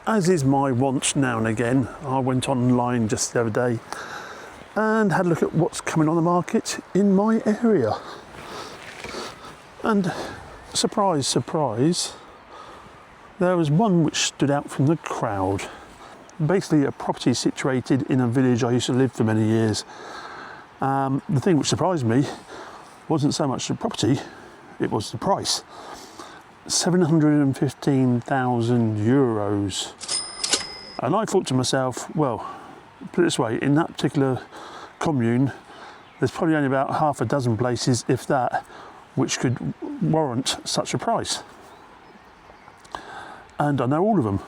As is my wont now and again, I went online just the other day and had a look at what's coming on the market in my area. And surprise, surprise, there was one which stood out from the crowd. Basically a property situated in a village I used to live for many years. The thing which surprised me wasn't so much the property, it was the price. €715,000. And I thought to myself, well, put it this way, in that particular commune, there's probably only about half a dozen places, if that, which could warrant such a price. And I know all of them.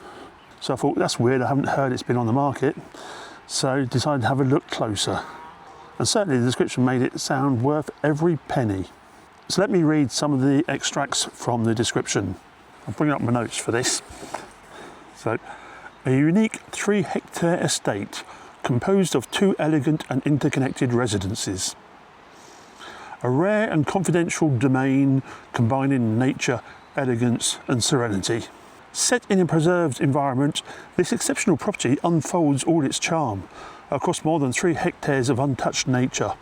So I thought, that's weird, I haven't heard it's been on the market. So decided to have a look closer. And certainly the description made it sound worth every penny. So let me read some of the extracts from the description. I'll bring up my notes for this. So, a unique 3-hectare estate composed of 2 elegant and interconnected residences. A rare and confidential domain combining nature, elegance and serenity. Set in a preserved environment, this exceptional property unfolds all its charm across more than 3 hectares of untouched nature.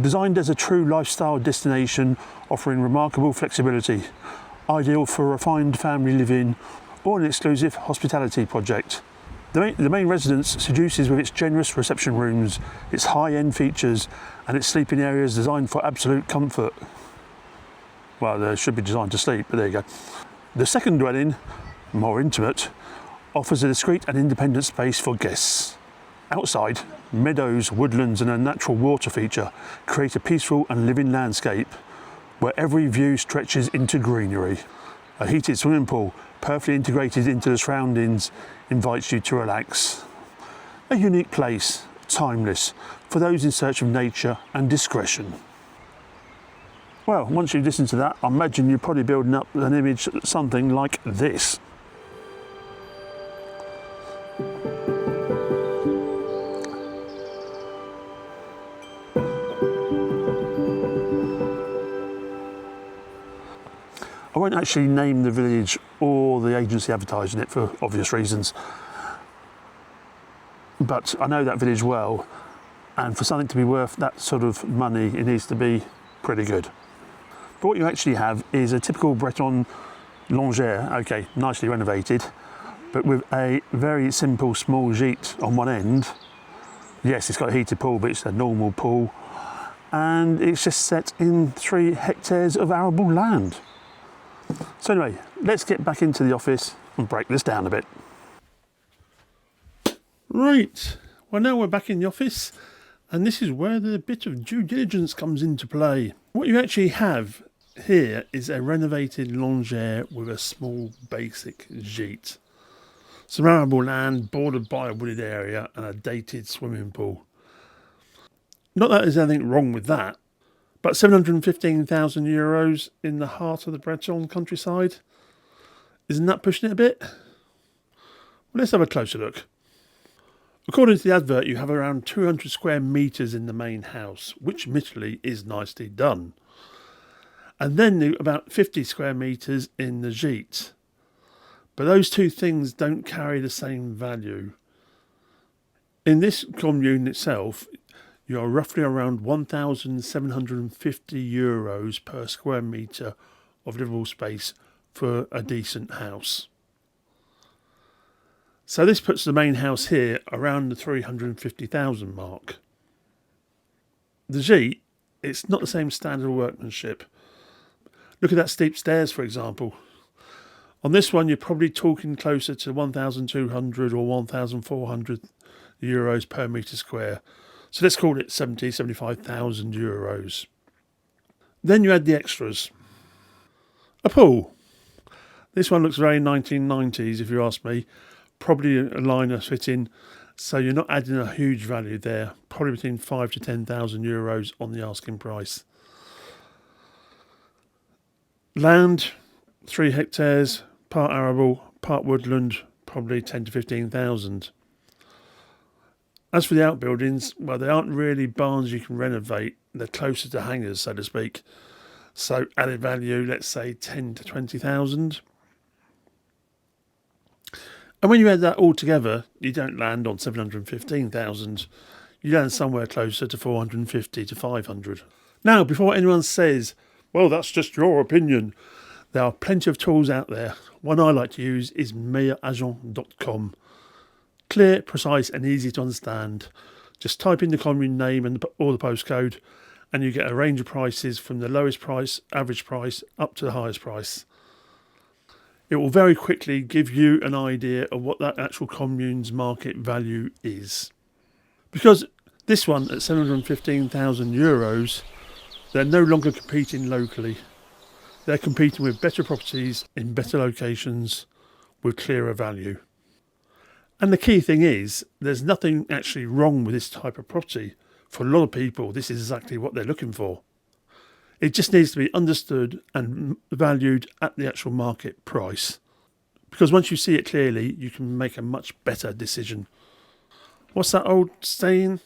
Designed as a true lifestyle destination, offering remarkable flexibility, ideal for refined family living or an exclusive hospitality project. The main residence seduces with its generous reception rooms, its high-end features and its sleeping areas designed for absolute comfort. Well, they should be designed to sleep, but there you go. The second dwelling, more intimate, offers a discreet and independent space for guests. Outside, meadows, woodlands and a natural water feature create a peaceful and living landscape where every view stretches into greenery. A heated swimming pool, perfectly integrated into the surroundings, invites you to relax. A unique place, timeless, for those in search of nature and discretion. Well, once you've listened to that, I imagine you're probably building up an image something like this. I won't actually name the village or the agency advertising it for obvious reasons, but I know that village well, and for something to be worth that sort of money, it needs to be pretty good. But what you actually have is a typical Breton longère, okay, nicely renovated, but with a very simple small gîte on one end. Yes, it's got a heated pool, but it's a normal pool, and it's just set in 3 hectares of arable land. So anyway, let's get back into the office and break this down a bit. Right, well now we're back in the office, and this is where the bit of due diligence comes into play. What you actually have here is a renovated longère with a small basic gîte. Some arable land bordered by a wooded area and a dated swimming pool. Not that there's anything wrong with that, but €715,000 in the heart of the Breton countryside? Isn't that pushing it a bit? Well, let's have a closer look. According to the advert, you have around 200 square metres in the main house, which admittedly is nicely done. And then about 50 square metres in the gîte. But those two things don't carry the same value. In this commune itself, you are roughly around €1,750 per square metre of livable space for a decent house. So this puts the main house here around the 350,000 mark. The gîte, it's not the same standard of workmanship. Look at that steep stairs, for example. On this one, you're probably talking closer to 1,200 or 1,400 euros per metre square. So let's call it 75,000 euros. Then you add the extras. A pool. This one looks very 1990s if you ask me. Probably a liner fitting, so you're not adding a huge value there. Probably between 5 to 10,000 euros on the asking price. Land, 3 hectares, part arable, part woodland, probably 10 to 15,000. As for the outbuildings, well, they aren't really barns you can renovate. They're closer to hangars, so to speak. So added value, let's say 10 to 20,000. And when you add that all together, you don't land on 715,000. You land somewhere closer to 450 to 500. Now, before anyone says, well, that's just your opinion, there are plenty of tools out there. One I like to use is meilleuragent.com. Clear, precise and easy to understand. Just type in the commune name or the postcode and you get a range of prices from the lowest price, average price, up to the highest price. It will very quickly give you an idea of what that actual commune's market value is. Because this one at €715,000, they're no longer competing locally. They're competing with better properties in better locations with clearer value. And the key thing is, there's nothing actually wrong with this type of property. For a lot of people, this is exactly what they're looking for. It just needs to be understood and valued at the actual market price. Because once you see it clearly, you can make a much better decision. What's that old saying?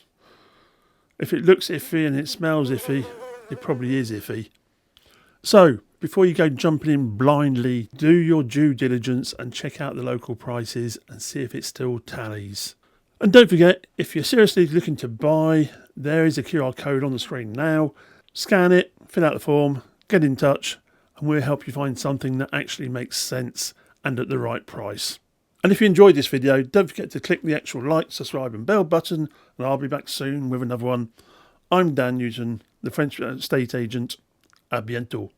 If it looks iffy and it smells iffy, it probably is iffy. So, before you go jumping in blindly, do your due diligence and check out the local prices and see if it still tallies. And don't forget, if you're seriously looking to buy, there is a QR code on the screen now. Scan it, fill out the form, get in touch, and we'll help you find something that actually makes sense and at the right price. And if you enjoyed this video, don't forget to click the actual like, subscribe and bell button, and I'll be back soon with another one. I'm Dan Newton, the French estate agent. À bientôt.